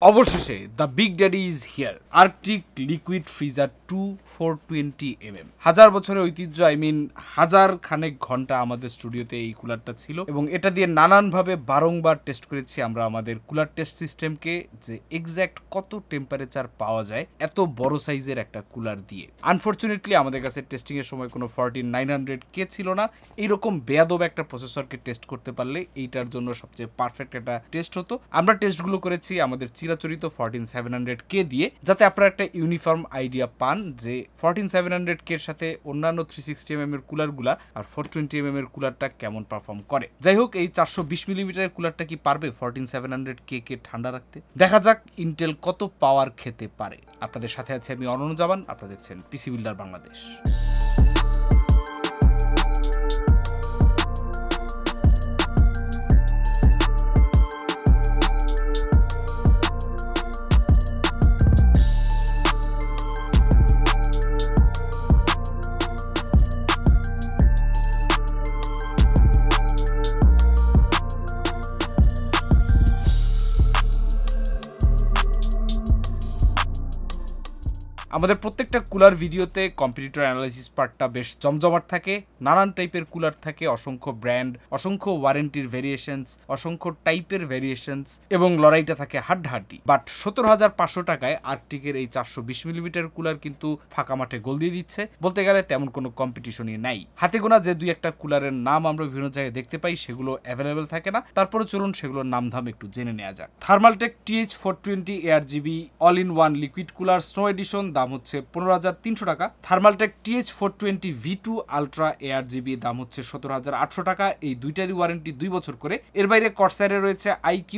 অবশেষে the big daddy is here, Arctic liquid freezer 420mm। হাজার বছরের ঐতিহ্য, হাজার খানেক ঘন্টা আমাদের স্টুডিওতে এই কুলারটা ছিল এবং এটা দিয়ে নানানভাবে বারংবার টেস্ট করেছি আমরা আমাদের কুলার টেস্ট সিস্টেমকে, যে এক্স্যাক্ট কত টেম্পারেচার পাওয়া যায় এত বড় সাইজের একটা কুলার দিয়ে। আনফরচুনেটলি আমাদের কাছে টেস্টিং এর সময় কোনো 14900K ছিল না। এইরকম বেয়াদব একটা প্রসেসরকে টেস্ট করতে পারলে এইটার জন্য সবচেয়ে পারফেক্ট একটা টেস্ট হতো। আমরা টেস্টগুলো করেছি আমাদের চিরাচরিত 14700K দিয়ে, যাতে আপনারা একটা ইউনিফর্ম আইডিয়া পান যে 14700K এর সাথে অন্যান্য 360mm এর কুলারগুলা আর 420mm এর কুলারটা কেমন পারফর্ম করে। যাই হোক, এই 420mm এর কুলারটা কি পারবে 14700K কে ঠান্ডা রাখতে? দেখা যাক ইন্টেল কত পাওয়ার খেতে পারে। আপনাদের সাথে আছে আমি অনন্য জামান, আপনারা দেখছেন পিসি বিল্ডার বাংলাদেশ। আমাদের প্রত্যেকটা কুলার ভিডিওতে কম্পিটিটর অ্যানালাইসিস পার্টটা বেশ জমজমাট থাকে। নানান টাইপের কুলার থাকে, অসংখ্য ব্র্যান্ড, অসংখ্য ওয়ারেন্টির ভেরিয়েশনস, অসংখ্য টাইপের ভেরিয়েশনস এবং লড়াইটা থাকে হাড্ডাহাড্ডি। বাট 17,500 টাকায় আর্কটিকের এই 420mm কুলার কিন্তু ফাঁকা মাঠে গোল দিয়ে দিচ্ছে। বলতে গেলে তেমন কোনো কম্পিটিশনই নাই। হাতে গোনা যে দুই একটা কুলারের নাম আমরা বিভিন্ন জায়গায় দেখতে পাই সেগুলো অ্যাভেলেবেল থাকে না। তারপরে চলুন সেগুলোর নামধাম একটু জেনে নেওয়া যাক। Thermaltake TH420 ARGB all in one liquid cooler snow edition, দাম হচ্ছে 15,300 টাকা। Thermaltake TH420 V2 ultra ARGB, দাম হচ্ছে 17,800 টাকা। এই দুইটারই ওয়ারেন্টি 2 বছর করে। এর বাইরে কর্সাইরে রয়েছে IQ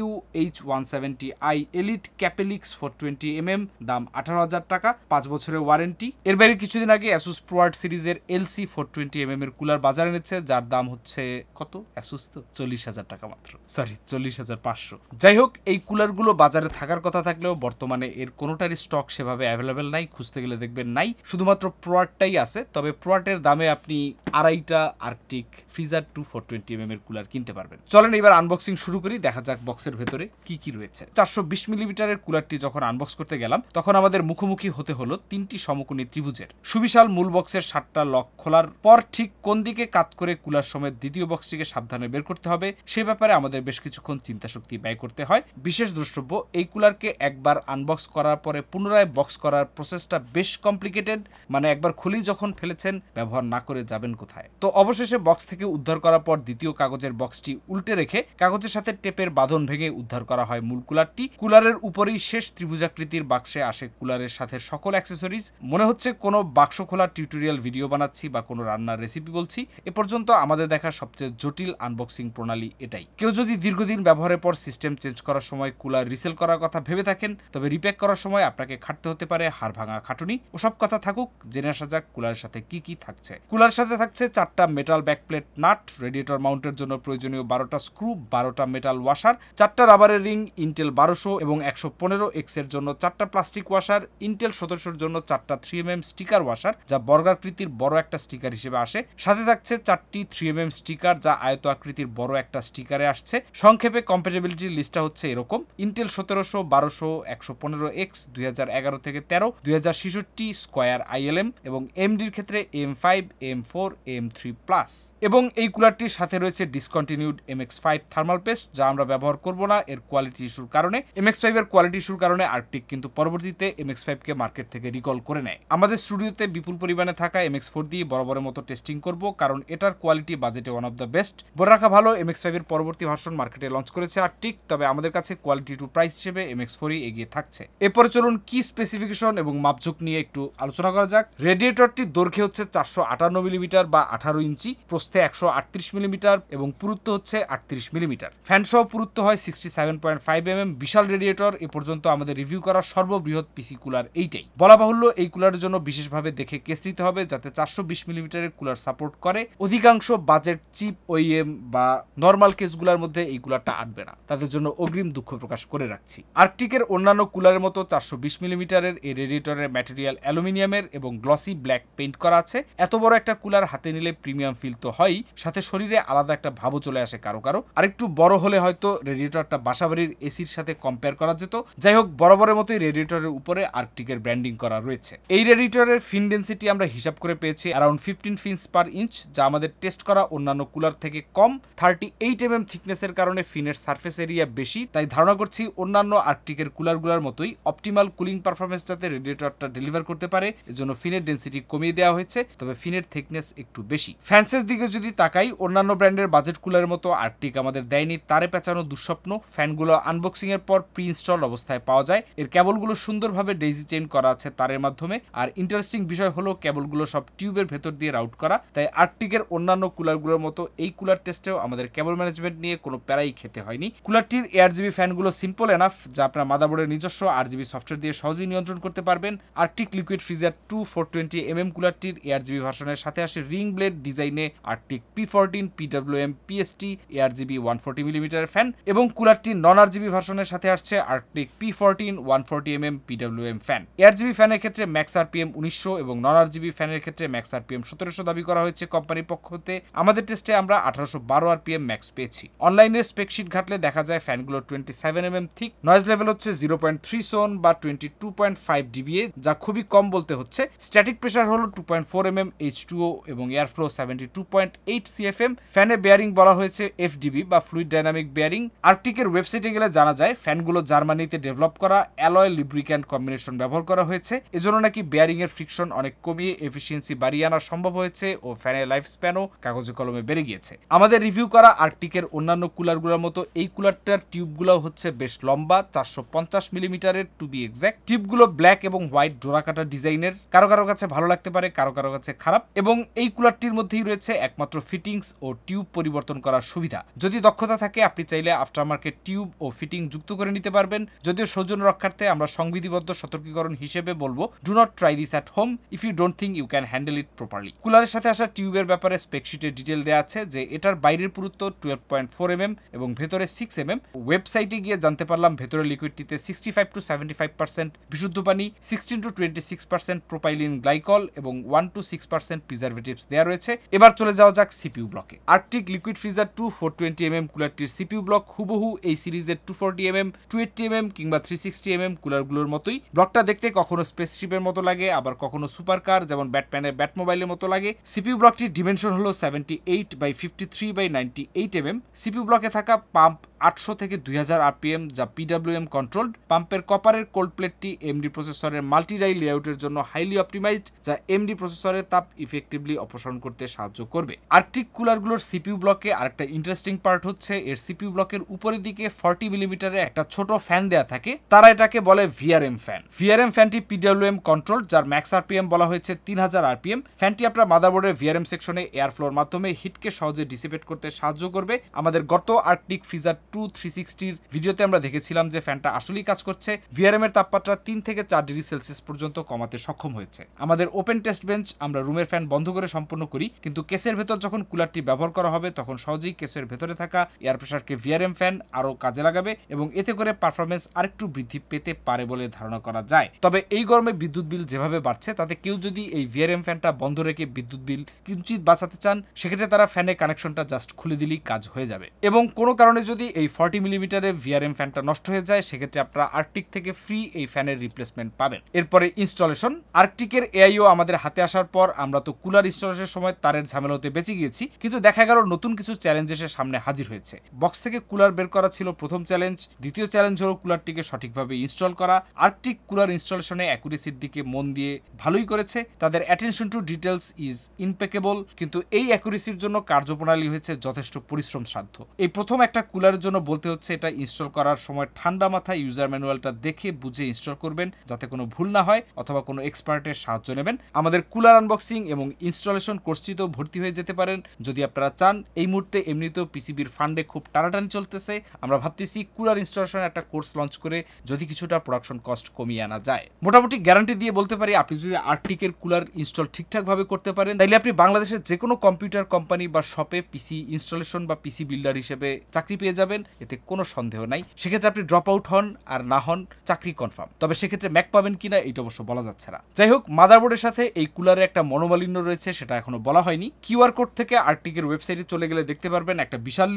H170i এলিট ক্যাপেলিক্স 420mm, দাম 18,000 টাকা, 5 বছরের ওয়ারেন্টি। এর বাইরে কিছুদিন আগে অ্যাসুস প্রোয়ার্ড সিরিজের LC 420mm এর কুলার বাজারে এনেছে, যার দাম হচ্ছে কত? অ্যাসুস তো 40,000 টাকা মাত্র, সরি 40,500। যাই হোক, এই কুলারগুলো বাজারে থাকার কথা থাকলেও বর্তমানে এর কোনোটারই স্টক সেভাবে অ্যাভেলেবেল নাই। খুঁজতে গেলে দেখবেন নাই, শুধুমাত্র প্রোয়ার্টটাই আছে। তবে প্রোয়ার্টের দামে আপনি আড়াইটা আর্কটিক ফ্রিজার 420mm এর কুলার কিনতে পারবেন। চলেন এবার আনবক্সিং শুরু করি, দেখা যাক বক্সের ভেতরে কি কি রয়েছে। 420mm এর কুলারটি যখন আনবক্স করতে গেলাম তখন আমাদের মুখোমুখি হতে হলো তিনটি সমকোণী ত্রিভুজের। সুবিশাল মূল বক্সের 7টা লক খোলার পর ঠিক কোন দিকে কাত করে কুলার সমেত দ্বিতীয় বক্সটিকে সাবধানে বের করতে হবে সে ব্যাপারে আমাদের বেশ কিছুক্ষণ চিন্তা শক্তি ব্যয় করতে হয়। বিশেষ দ্রষ্টব্য, এই কুলারকে একবার আনবক্স করার পরে পুনরায় বক্স করার প্রসেসটা বেশ কমপ্লিকেটেড। মানে একবার খুলেই যখন ফেলেছেন, ব্যবহার না করে যাবেন কোথায়? তো অবশেষে বক্স থেকে উদ্ধার করার পর দ্বিতীয় কাগজের বক্সটি উল্টে রেখে কাগজের সাথে টেপের বাঁধন ভেঙে উদ্ধার করা হয় মূল কুলারটি। কুলারের উপরেই শেষ ত্রিভুজাকৃতির বাক্সে আসে কুলারের সাথে সকল অ্যাক্সেসরিজ। মনে হচ্ছে কোনো বাক্স খোলার টিউটোরিয়াল ভিডিও বানাচ্ছি বা কোনো রান্নার রেসিপি বলছি। এ পর্যন্ত আমাদের দেখা সবচেয়ে জটিল আনবক্সিং প্রণালী এটাই। কেউ যদি দীর্ঘদিন ব্যবহারের পর সিস্টেম চেঞ্জ করার সময় কুলার রিসেল করার কথা ভেবে থাকেন, তবে রিপ্যাক করার সময় আপনাকে খাটতে হতে পারে হাড় ভাঙা খাটুনি। ওসব কথা থাকুক, জেনে আসা যাক কুলারের সাথে কি কি থাকছে। কুলারের সাথে থাকছে 4টা মেটাল ব্যাকপ্লেট নাট, রেডিয়েটর মাউন্টের জন্য প্রয়োজনীয় 12টা স্ক্রু, 12টা মেটাল ওয়াশার, 4টা রাবারের রিং, ইন্টেল 1200 এবং 115X এর জন্য 4টা প্লাস্টিক ওয়াশার, ইন্টেল 1700 এর জন্য 4টা 3mm স্টিকার ওয়াশার, যা বর্গাকৃতির বড় একটা স্টিকার হিসেবে আসে। সাথে থাকছে 4টি 3mm স্টিকার, যা আয়ত আকৃতির বড় একটা স্টিকারে আসছে। সংক্ষেপে কম্প্যাটিবিলিটির লিস্টটা হচ্ছে এরকম: ইন্টেল 1700, 1200, 115X, 2011 থেকে 13, 2066 স্কয়ার ILM এবং AMD-র ক্ষেত্রে AM5, AM4, AM3+। এবং এই কুলারটির সাথে রয়েছে ডিসকন্টিনিউড MX5 থার্মাল পেস্ট, যা আমরা ব্যবহার করব না এর কোয়ালিটি ইস্যুর কারণে। MX5 এর কোয়ালিটি ইস্যুর কারণে আর্কটিক কিন্তু পরবর্তীতে MX5 কে মার্কেট থেকে রিকল করে নেয়। আমাদের স্টুডিওতে বিপুল পরিমাণে থাকা MX4 দিয়ে বরাবরের মতো টেস্টিং করব, কারণ এটার কোয়ালিটি বাজেটে ওয়ান অফ দ্য বেস্ট। বলে রাখা ভালো, MX5 এর পরবর্তী ভার্সন মার্কেটে লঞ্চ করেছে আর্কটিক, তবে আমাদের কাছে কোয়ালিটি টু প্রাইস হিসেবে MX4ই এগিয়ে থাকছে। এরপরে চলুন কি স্পেসিফিকেশন এবং মাপঝোঁক নিয়ে একটু আলোচনা করা যাক। রেডিয়েটরটির দৈর্ঘ্য হচ্ছে 458mm বা 18 ইঞ্চি, প্রস্থে 138mm এবং পুরুত্ব হচ্ছে 38mm। ফ্যান সহ পুরুত্ব হয় 67.5mm। বিশাল রেডিয়েটর। এ পর্যন্ত আমাদের রিভিউ করা সর্ববৃহৎ পিসি কুলার এইটাই। বলা বাহুল্য, এই কুলারের জন্য বিশেষভাবে দেখে কেস নিতে হবে যাতে 420mm এর কুলার সাপোর্ট করে। অধিকাংশ বাজেট চিপ OEM বা নর্মাল কেসগুলোর মধ্যে এই কুলারটা আটবে না, তাদের জন্য অগ্রিম দুঃখ প্রকাশ করে রাখছি। আর্কটিকের অন্যান্য কুলারের মতো 420mm এর এই রেডিয়েটরের রেডিয়েটরের ম্যাটেরিয়াল অ্যালুমিনিয়ামের এবং গ্লসি ব্ল্যাক পেইন্ট করা আছে। এত বড় একটা কুলার হাতে নিলে প্রিমিয়াম ফিল তো হয়ই, সাথে শরীরে আলাদা একটা ভাবও চলে আসে কারো কারো। আরেকটু বড় হলে হয়তো রেডিয়েটরটা বাসাবাড়ির এসির সাথে কম্পেয়ার করা যেত। যাই হোক, বরাবরের মতোই রেডিয়েটরের উপরে আর্কটিকের ব্র্যান্ডিং করা রয়েছে। এই রেডিয়েটরের ফিন ডেন্সিটি আমরা হিসাব করে পেয়েছি অ্যারাউন্ড 15 ফিনস পার ইঞ্চ, যা আমাদের টেস্ট করা অন্যান্য কুলার থেকে কম। 38 mm থিকনেসের কারণে ফিনের সারফেস এরিয়া বেশি, তাই ধারণা করছি অন্যান্য আর্কটিকের কুলারগুলোর মতোই অপটিমাল কুলিং পারফরমেন্স যাতে রেডিয়েটরটা ডেলিভার করতে পারে এজন্য ফিনের ডেন্সিটি কমিয়ে দেওয়া হয়েছে, তবে ফিনের থিকনেস একটু বেশি। ফ্যান্সের দিকে যদি তাকাই, অন্যান্য ব্র্যান্ডের বাজেট কুলারের মতো আর্কটিক আমাদের দেয়নি তারে পেঁচানো দুঃস্বপ্ন। ফ্যানগুলো আনবক্সিং এর পর প্রি ইনস্টল অবস্থায় পাওয়া যায়। এর কেবলগুলো সুন্দরভাবে ডেইজি চেইন করা আছে তারের মাধ্যমে। আর ইন্টারেস্টিং বিষয় হলো কেবলগুলো সব টিউবের ভেতর দিয়ে রাউট করা, তাই আর্কটিকের অন্যান্য কুলারগুলোর মতো এই কুলার টেস্টেও আমাদের কেবল ম্যানেজমেন্ট নিয়ে কোনো প্যারাই খেতে হয়নি। কুলারটির ARGB ফ্যানগুলো সিম্পল এনাফ, যা আপনার মাদারবোর্ডের নিজস্ব RGB সফটওয়্যার দিয়ে সহজেই নিয়ন্ত্রণ করতে পারবেন। Arctic liquid freezer 2 420 mm কুলারটির ARGB ভার্সনের সাথে আসে রিং ব্লেড ডিজাইনে Arctic P14 PWM PST ARGB 140 mm fan, এবং কুলারটির নন RGB ভার্সনের সাথে আসছে Arctic P14 140 mm PWM fan. ARGB ফ্যানের ক্ষেত্রে ম্যাক্স RPM 1900 এবং নন RGB ফ্যানের ক্ষেত্রে ম্যাক্স RPM 1700 দাবি করা হয়েছে কোম্পানির পক্ষ হতে। আমাদের টেস্টে আমরা 1812 RPM ম্যাক্স পেয়েছি। অনলাইনে স্পেকশিট ঘাটলে দেখা যায় ফ্যানগুলো 27 mm থিক, নয়েজ লেভেল হচ্ছে 0.3 সোন বা 22.5 dBA, যা খুবই কম বলতে হচ্ছে। স্ট্যাটিক প্রেসার হলো 2.4 mm H2O এবং এয়ার ফ্লো 72.8 CFM। ফ্যানে বেয়ারিং বলা হয়েছে FDB বা ফ্লুইড ডাইনামিক বেয়ারিং। আর্কটিকের ওয়েবসাইটে গেলে জানা যায় ফ্যানগুলো জার্মানিতে ডেভেলপ করা অ্যালয় লিব্রিক্যান্ট কম্বিনেশন ব্যবহার করা হয়েছে, এজন্য নাকি বেয়ারিং এর ফ্রিকশন অনেক কমিয়ে এফিসিয়েন্সি বাড়িয়ে আনা সম্ভব হয়েছে ও ফ্যানের লাইফ স্প্যানও কাগজে কলমে বেড়ে গিয়েছে। আমাদের রিভিউ করা আর্কটিকের অন্যান্য কুলারগুলোর মতো এই কুলারটার টিউবগুলো হচ্ছে বেশ লম্বা, 450 মিলিমিটারের টু বি এক্সাক্ট। টিউবগুলো ব্ল্যাক এবং হোয়াইট ডোরাকাটা ডিজাইনের, কারো কারো কাছে ভালো লাগতে পারে, কারো কারো কাছে খারাপ। এবং এই কুলারটির মধ্যেই রয়েছে একমাত্র ফিটিংস ও টিউব পরিবর্তন করার সুবিধা। যদি দক্ষতা থাকে আপনি চাইলে আফটার মার্কেট টিউব ও ফিটিং যুক্ত করে নিতে পারবেন। যদিও সৌজন্য রক্ষার্থে আমরা সংবিধিবদ্ধ সতর্কীকরণ হিসেবে বলবো, do not try this at home if you don't think you can handle it properly. কুলারের সাথে আসা টিউবের ব্যাপারে স্পেকশিটে ডিটেল দেওয়া আছে যে এটার বাইরের পুরুত্ব 12.4 mm এবং ভেতরে 6 mm। ওয়েবসাইটে গিয়ে জানতে পারলাম ভেতরে লিকুইডটিতে 65 to 75% বিশুদ্ধ পানি, 16 to 26% প্রোপাইলিন গ্লাইকল এবং 1 to 6% প্রিজারভেটিভস দেওয়া রয়েছে। এবার চলে যাওয়া যাক সিপিইউ ব্লকে। আর্কটিক লিকুইড ফ্রিজার 2 420 mm কুলারটির সিপিইউ ব্লক হুবহু এই সিরিজের 240 mm 280 mm কিংবা 360 mm কুলারগুলোর মতোই। ব্লকটা দেখতে কখনো স্পেসশিপের মতো লাগে, আবার কখনো সুপার কার যেমন ব্যাটম্যানের ব্যাটমোবাইলের মতো লাগে। সিপিইউ ব্লকটির ডিমেনশন হলো 78/53/98 mm। সিপিইউ ব্লকে থাকা পাম্প 800 থেকে 2000 RPM, যা PWM কন্ট্রোলড। পাম্পের কপারের কোল্ড প্লেটটি এমডি প্রসেসরের মাল্টি ডাই লেআউটের জন্য হাইলি অপটিমাইজড, যা এমডি প্রসেসরের তাপ ইফেক্টিভলি অপসারণ করতে সাহায্য করবে। আর্কটিক কুলারগুলোর সিপিইউ ব্লকে আরেকটা ইন্টারেস্টিং পার্ট হচ্ছে এর সিপিইউ ব্লকের উপরের দিকে 40 মিলিমিটারের একটা ছোট ফ্যান দেয়া থাকে, তারা এটাকে বলে VRM ফ্যান। VRM ফ্যানটি PWM কন্ট্রোল, যার ম্যাক্স RPM বলা হয়েছে 3000 RPM। ফ্যানটি আপনার মাদারবোর্ডের VRM সেকশনে এয়ার ফ্লোর মাধ্যমে হিটকে সহজে ডিসিপেট করতে সাহায্য করবে। আমাদের গত আর্কটিক ফ্রিজার 2 360 ভিডিওতে আমরা দেখেছিলাম যে ফ্যানটা আসলেই কাজ করছে। VRM এর তাপমাত্রা 3 থেকে 4 ডিগ্রি সেলসিয়াস পর্যন্ত কমাতে সক্ষম হয়েছে। আমাদের ওপেন টেস্ট বেঞ্চ আমরা রুমের ফ্যান বন্ধ করে সম্পন্ন করি, কিন্তু কেসের ভেতর যখন কুলারটি ব্যবহার করা হবে তখন সহজেই কেসের ভেতরে থাকা এয়ার প্রেসারকে VRM ফ্যান আরো কাজে লাগাবে এবং এতে করে পারফরমেন্স আরেকটু বৃদ্ধি পেতে পারে বলে ধারণা করা যায়। তবে এই গরমে বিদ্যুৎ বিল যেভাবে বাড়ছে, তাতে কেউ যদি এই VRM ফ্যানটা বন্ধ রেখে বিদ্যুৎ বিল কিঞ্চিত বাঁচাতে চান, সেক্ষেত্রে তারা ফ্যানের কানেকশনটা জাস্ট খুলে দিলেই কাজ হয়ে যাবে। এবং কোনো কারণে যদি এই 40 মিলিমিটারের VRM ফ্যানটা নষ্ট হয়ে যায়, সেক্ষেত্রে আপনারা আর্কটিক থেকে ফ্রি এই ফ্যানের রিপ্লেসমেন্ট পাবেন। এরপরে ইনস্টলেশন। আর্কটিকের AIO আমাদের হাতে আসার পর আমরা তো কুলার ইনস্টলেশনের সময় তারের ঝামেলা হতে বেঁচে গিয়েছি, কিন্তু দেখা গেল নতুন কিছু চ্যালেঞ্জ এসে সামনে হাজির হয়েছে। বক্স থেকে কুলার বের করা ছিল প্রথম চ্যালেঞ্জ। দ্বিতীয় চ্যালেঞ্জ হলো কুলারটিকে সঠিকভাবে ইনস্টল করা। আর্কটিক কুলার ইনস্টলেশনে অ্যাকুরেসির দিকে মন দিয়ে ভালোই করেছে, তাদের অ্যাটেনশন টু ডিটেলস ইজ ইমপেকেবল, কিন্তু এই অ্যাকুরেসির জন্য কার্যপ্রণালী হয়েছে যথেষ্ট পরিশ্রম সাধ্য। এই প্রথম একটা কুলারের জন্য বলতে হচ্ছে এটা ইনস্টল করার সময় ঠান্ডা মাথায় ইউজার ম্যানুয়ালটা দেখে বুঝে ইনস্টল করবেন, যাতে কোনো ভুল না হয়, অথবা কোনো এক্সপার্টের সাহায্য নেবেন। আমাদের কুলার আনবক্সিং এবং ইনস্টলেশন কোর্সটিতেও ভর্তি হয়ে যেতে পারেন যদি আপনারা চান। এই মুহূর্তে এমনিতেও পিসিবির ফান্ডে খুব টানাটানি চলতেছে, আমরা ভাবতেছি কুলার ইনস্টলেশন একটা কোর্স লঞ্চ করে যদি কিছুটা প্রোডাকশন কস্ট কমিয়ে আনা যায়। মোটামুটি গ্যারান্টি দিয়ে বলতে পারি আপনি যদি আর্কটিকের কুলার ইনস্টল ঠিকঠাকভাবে করতে পারেন, তাইলে আপনি বাংলাদেশের যে কোনো কম্পিউটার কোম্পানি বা শপে পিসি ইনস্টলেশন বা পিসি বিল্ডার হিসেবে চাকরি পেয়ে যাবেন, এতে কোনো সন্দেহ নাই। সেক্ষেত্রে আপনি ড্রপ আউট হন আর না হন, চাকরি কনফার্ম। তবে সেক্ষেত্রে ম্যাক পাবেন কিনা কিনা এটা অবশ্য বলা যাচ্ছে না। যাই হোক, মাদারবোর্ডের সাথে এই কুলারে একটা মনোমালিন্য রয়েছে, সেটা এখনো বলা হয়নি। কিউআর কোড থেকে আর্টিকের ওয়েবসাইটে চলে গেলে দেখতে পারবেন একটা বিশাল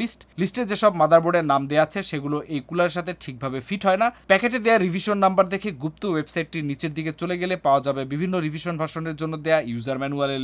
লিস্টে যেসব মাদারবোর্ডের নাম দেওয়া আছে সেগুলো এই কুলারের সাথে ঠিকভাবে ফিট হয় না। প্যাকেটে দেওয়া রিভিশন নাম্বার দেখে গুপ্ত ওয়েবসাইটটির নিচের দিকে চলে গেলে পাওয়া যাবে বিভিন্ন রিভিশন ভার্সনের জন্য দেয়া ইউজার ম্যানুয়ালের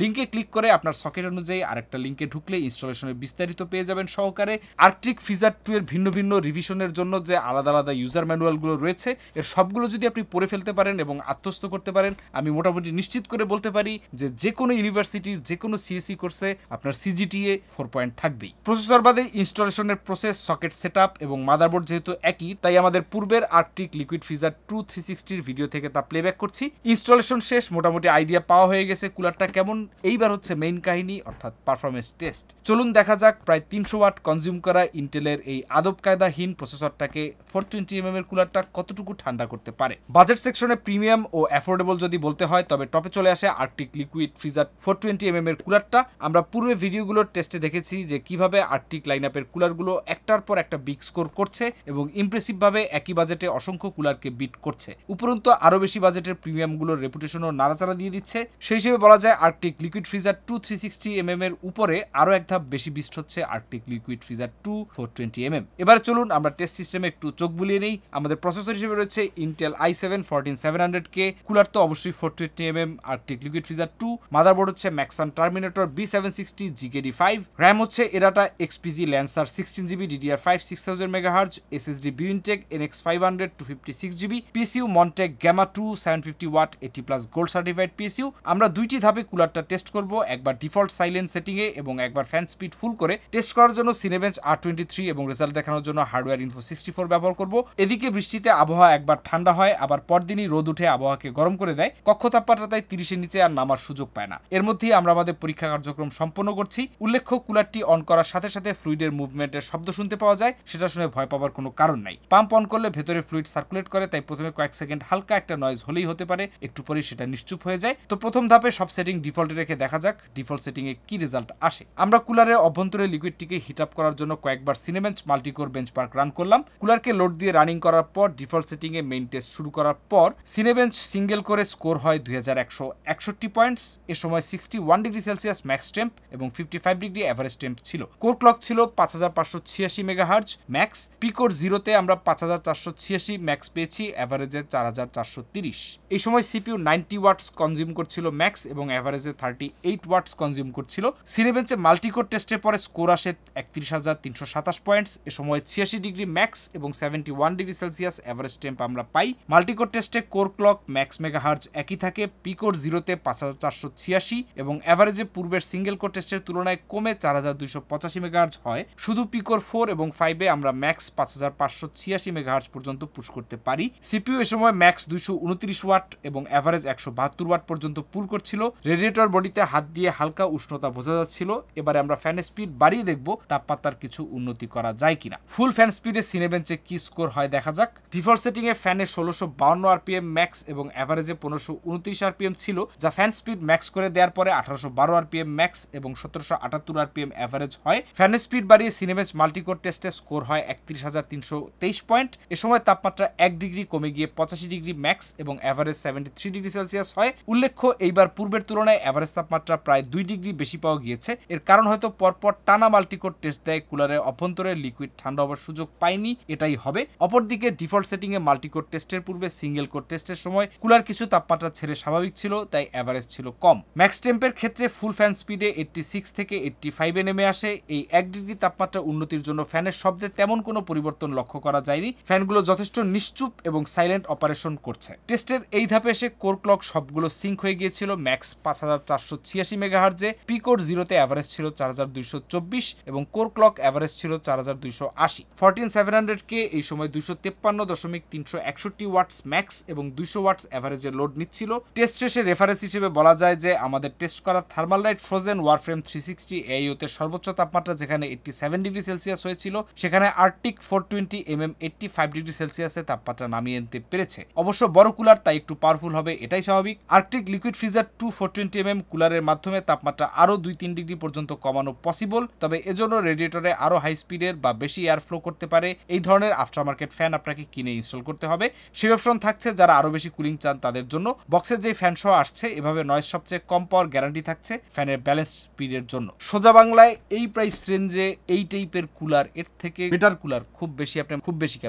লিঙ্কে ক্লিক করে আপনার সকেট অনুযায়ী আরেকটা লিঙ্কে ঢুকলে ইনস্টলেশনের বিস্তারিত পেয়ে যাবেন সহকারে। আর্কটিক ফিজার 2 এর ভিন্ন ভিন্ন রিভিশনের জন্য যে আলাদা আলাদা ইউজার ম্যানুয়ালগুলো রয়েছে এর সবগুলো যদি আপনি পড়ে ফেলতে পারেন এবং আত্মস্থ করতে পারেন, আমি মোটামুটি নিশ্চিত করে বলতে পারি যে কোনো ইউনিভার্সিটির যে কোনো সিএসসি কোর্সে আপনার সিজিটিএ 4 পয়েন্ট থাকবেই। প্রসেসর বাদে ইনস্টলেশনের প্রসেস, সকেট সেটআপ এবং মাদারবোর্ড যেহেতু একই, তাই আমাদের পূর্বের আর্কটিক লিকুইড ফিজার 2 360 এর ভিডিও থেকে তা প্লেব্যাক করছি। ইনস্টলেশন শেষ, মোটামুটি আইডিয়া পাওয়া হয়ে গেছে কুলারটা কেমন। এইবার হচ্ছে মেইন কাহিনী, অর্থাৎ পারফরমেন্স টেস্ট। চলুন দেখা যাক প্রায় 300 ওয়াট কনজিউম করা ইন্টেলের এই আদব কায়দাহীন প্রসেসরটাকে 420mm এর কুলারটা কতটুকু ঠান্ডা করতে পারে। বাজেট সেকশনে প্রিমিয়াম ও অ্যাফোর্ডেবল যদি বলতে হয় তবে টপে চলে আসে আর্কটিক লিকুইড ফ্রিজার 420mm এর কুলারটা। আমরা পূর্বে ভিডিওগুলোর টেস্টে দেখেছি যে কিভাবে আর্কটিক লাইনআপের কুলারগুলো একটার পর একটা বিগ স্কোর করছে এবং ইমপ্রেসিভ ভাবে একই বাজেটে অসংখ্য কুলারকে বিট করছে। উপরন্তু আরো বেশি বাজেটের প্রিমিয়ামগুলোর রেপুটেশনও নাড়াচাড়া দিয়ে দিচ্ছে। সেই হিসেবে বলা যায় আর্কটিক লিকুইড ফ্রিজার 2 360mm এর উপরে আরো এক ধাপ বেশি বিস্ট হচ্ছে আর্কটিক লিকুইড ফ্রিজার 2 420mm। এবার চলুন আমরা টেস্ট সিস্টেমে একটু চোখ বুলিয়ে নেই। আমাদের প্রসেসর হিসেবে রয়েছে ইন্টেল i7 14700K, কুলার তো অবশ্যই 420mm Arctic liquid freezer 2, motherboard হচ্ছে ম্যাক্সান টার্মিনেটর B760 GKD5, র্যাম হচ্ছে এরাটা XPG Lancer 16GB DDR5 6000MHz, SSD Buintek NX500 256GB, PSU Montec Gamma 2 750W 80+ gold certified PSU। আমরা দুইটি ধাপে কুলারটা টেস্ট করব, একবার ডিফল্ট সাইলেন্ট সেটিং এ এবং একবার ফ্যান স্পিড ফুল করে। টেস্ট করার জন্য সিনেবেঞ্চ R23 এবং রেজাল্ট দেখানোর জন্য হার্ডওয়্যার ইনফো 64 ব্যবহার করব। এদিকে বৃষ্টিতে আবহাওয়া একবার ঠান্ডা হয়, আবার পরদিনই রোদ উঠে আবহাওয়াকে গরম করে দেয়। কক্ষ তাপমাত্রা তাই 30-এর নিচে আর নামার সুযোগ পায় না। এর মধ্যেই আমরা আমাদের পরীক্ষা কার্যক্রম সম্পন্ন করছি। উল্লেখ্য, কুলারটি অন করার সাথে সাথে ফ্লুইডের মুভমেন্টের শব্দ শুনতে পাওয়া যায়, সেটা শুনে ভয় পাওয়ার কোনো কারণ নাই। পাম্প অন করলে ভেতরে ফ্লুইড সার্কুলেট করে, তাই প্রথমে কয়েক সেকেন্ড হালকা একটা নয়েজ হলেই হতে পারে, একটু পরেই সেটা নিশ্চুপ হয়ে যায়। তো প্রথম ধাপে সব সেটিং ডিফল্টে রেখে দেখা যাক ডিফল্ট সেটিং এ কি রেজাল্ট আসে। আমরা কুলারের অভ্যন্তরে লিকুইডটিকে হিট আপ করার জন্য কয়েকবার সিনেবেঞ্চ মাল্টিকোর বেঞ্চমার্ক রান করলাম। কুলারকে লোড দিয়ে রানিং করার পর ডিফল্ট সেটিং এ মেইন টেস্ট শুরু করার পর সিনেবেঞ্চ সিঙ্গেল করে স্কোর হয় 2161 পয়েন্টস। এ সময় 61 ডিগ্রি সেলসিয়াস ম্যাক্স টেম্প এবং 55 ডিগ্রি এভারেজ টেম্প ছিল। কোর ক্লক ছিল 5586 মেগাহার্জ ম্যাক্স। পিকোর জিরোতে আমরা 5486 ম্যাক্স পেয়েছি, এভারেজে 4430। এই সময় সিপিইউ 90 ওয়াটস কনজিউম করছিল ম্যাক্স এবং এভারেজে 38 ওয়াটস কনজিউম করছিল। সিনেবেঞ্চে মাল্টিকোর টেস্টের পরে স্কোর আসে 31327 পয়েন্টস। এ সময় 86 ডিগ্রি ম্যাক্স এবং 71 ডিগ্রি সেলসিয়াস এভারেজ টেম্প আমরা পাই। মাল্টিকোর টেস্টে কোর ক্লক ম্যাক্স মেগাহার্জ একই থাকে, পিকোর জিরোতে 5486 এবং এভারেজে পূর্বের সিঙ্গেল কোর টেস্টের তুলনায় কমে 4285 মেগাহার্জ হয়। শুধু পিকোর 4 এবং 5 এ আমরা ম্যাক্স 5586 মেগাহার্জ পর্যন্ত পুশ করতে পারি। সিপিইউ এ সময় ম্যাক্স 229 ওয়াট এবং এভারেজ 172 ওয়াট পর্যন্ত পুল করছিল। রেডিয়েটর বডিতে হাত দিয়ে হালকা উষ্ণতা বোঝা যাচ্ছিল। এবারে আমরা ফ্যান স্পিড বাড়িয়ে দেখব তাপমাত্রার কিছু উন্নতি করা যায় কিনা। ফুল ফ্যান স্পিডে সিনেবেঞ্চে কি স্কোর হয় দেখা যাক। ডিফল্ট সেটিং এ ফ্যানে 1652 আরপিএম ম্যাক্স এবং এভারেজে 1529 আরপিএম ছিল, যা ফ্যান স্পিড ম্যাক্স করে দেওয়ার পরে 1812 আরপিএম ম্যাক্স এবং 1778 আরপিএম এভারেজ হয়। ফ্যান স্পিড বাড়িয়ে সিনেবেঞ্চ মাল্টিকোর টেস্টে স্কোর হয় 31323 পয়েন্ট। এ সময় তাপমাত্রা 1 ডিগ্রি কমে গিয়ে 85 ডিগ্রি ম্যাক্স এবং এভারেজ 73 ডিগ্রি সেলসিয়াস হয়। উল্লেখ্য, এইবার পূর্বের তুলনায় এভারেজ তাপমাত্রা প্রায় 2 ডিগ্রি বেশি পাওয়া গিয়েছে। এর কারণ হয়তো পরপর টানা মাল্টিকোর টেস্ট দেয় কুলারের অভ্যন্তরে লিকুইড ঠান্ডা হওয়ার সুযোগ পাইনি, এটাই হবে। অপরদিকে ডিফল্ট সেটিং এ মাল্টিকোর টেস্টের পূর্বে সিঙ্গেল কোর টেস্টের সময় কুলার কিছু তাপমাত্রা ছেড়ে স্বাভাবিক ছিল, তাই এভারেজ ছিল কম। ম্যাক্স টেম্পের ক্ষেত্রে ফুল ফ্যান স্পিডে 86 থেকে 85 এ নেমে আসে। এই 1 ডিগ্রি তাপমাত্রা উন্নতির জন্য ফ্যানের শব্দে তেমন কোনো পরিবর্তন লক্ষ্য করা যায়নি। ফ্যানগুলো যথেষ্ট নিশ্চুপ এবং সাইলেন্ট অপারেশন করছে। টেস্টের এই ধাপে এসে কোর ক্লক সবগুলো সিঙ্ক হয়ে গিয়েছিল। ম্যাক্স 5486 মেগাহার্জে, পিকোর জিরোতে এভারেজ ছিল 4224 এবং কোর ক্লক এভারেজ ছিল 4280। 14700K এই সময় 253.361 ওয়াটস ম্যাক্স এবং 200 ওয়াটস এভারেজে লোড নিচ্ছিল। টেস্ট শেষে রেফারেন্স হিসেবে বলা যায় যে আমাদের টেস্ট করা থার্মালাইট ফ্রোজেন ওয়ারফ্রেম 360 AIO-তে সর্বোচ্চ তাপমাত্রা যেখানে 87 ডিগ্রি সেলসিয়াস হয়েছিল, সেখানে আর্কটিক 420mm 85 ডিগ্রি সেলসিয়াসে তাপমাত্রা নামিয়ে আনতে পেরেছে। অবশ্য বড় কুলার, তাই একটু পাওয়ারফুল হবে, এটাই স্বাভাবিক। আর্কটিক লিকুইড ফ্রিজার 2 420mm কুলারের মাধ্যমে তাপমাত্রা আরো 2-3 ডিগ্রি পর্যন্ত কমানো পসিবল, তবে এজন্য রেডিয়েটরে আরো হাই স্পিডের বা বেশি এয়ার ফ্লো করতে পারে এই ধরনের আফটার মার্কেট ফ্যান আপনাকে কিনে ইনস্টল করতে হবে। সেই অপশন থাকলে থাকছে যারা আরো বেশি কুলিং চান তাদের জন্য। বক্সের যে ফ্যান সহ আসছে এভাবে নয়েজ সবচেয়ে কম পাওয়ার গ্যারান্টি থাকছে ফ্যানের ব্যালেন্স স্পিডের জন্য। সোজা বাংলায় এই প্রাইস রেঞ্জে এই টাইপের কুলার, এর থেকে বেটার কুলার খুব বেশি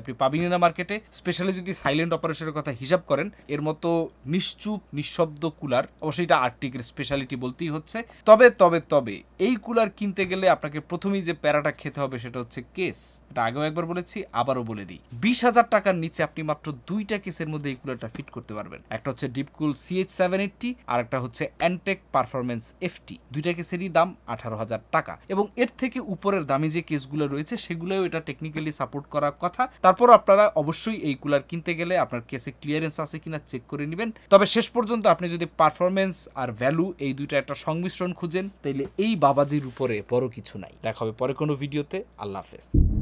আপনি পাবেন না মার্কেটে। স্পেশালি যদি সাইলেন্ট অপারেশনের কথা হিসাব করেন, এর মতো নিশ্চুপ নিঃশব্দ কুলার, অবশ্যই এটা আর্টিকের স্পেশালিটি বলতেই হচ্ছে। তবে তবে তবে এই কুলার কিনতে গেলে আপনাকে প্রথমেই যে প্যারাটা খেতে হবে সেটা হচ্ছে কেস। এটা আগেও একবার বলেছি, আবারও বলে দিই, 20,000 টাকার নিচে আপনি মাত্র দুইটা কেসের মধ্যে এই কুলারটা ফিট করতে পারবেন। একটা হচ্ছে ডিপকুল CH780 আর একটা হচ্ছে অ্যান্টেক পারফরমেন্স FT। দুইটা কেসেরই দাম 18,000 টাকা। এবং এর থেকে উপরের দামি যে কেসগুলো রয়েছে সেগুলোও এটা টেকনিক্যালি সাপোর্ট করার কথা। তারপর আপনারা অবশ্যই এই কুলার কিনতে গেলে আপনার কেসে ক্লিয়ারেন্স আছে কিনা চেক করে নেবেন। তবে শেষ পর্যন্ত আপনি যদি পারফরমেন্স আর ভ্যালু এই দুইটা একটা সংমিশ্রণ খুঁজেন, তাইলে এই বাবাজির উপরে বড় কিছু নাই। দেখা হবে পরে কোনো ভিডিওতে। আল্লাহ হাফেজ।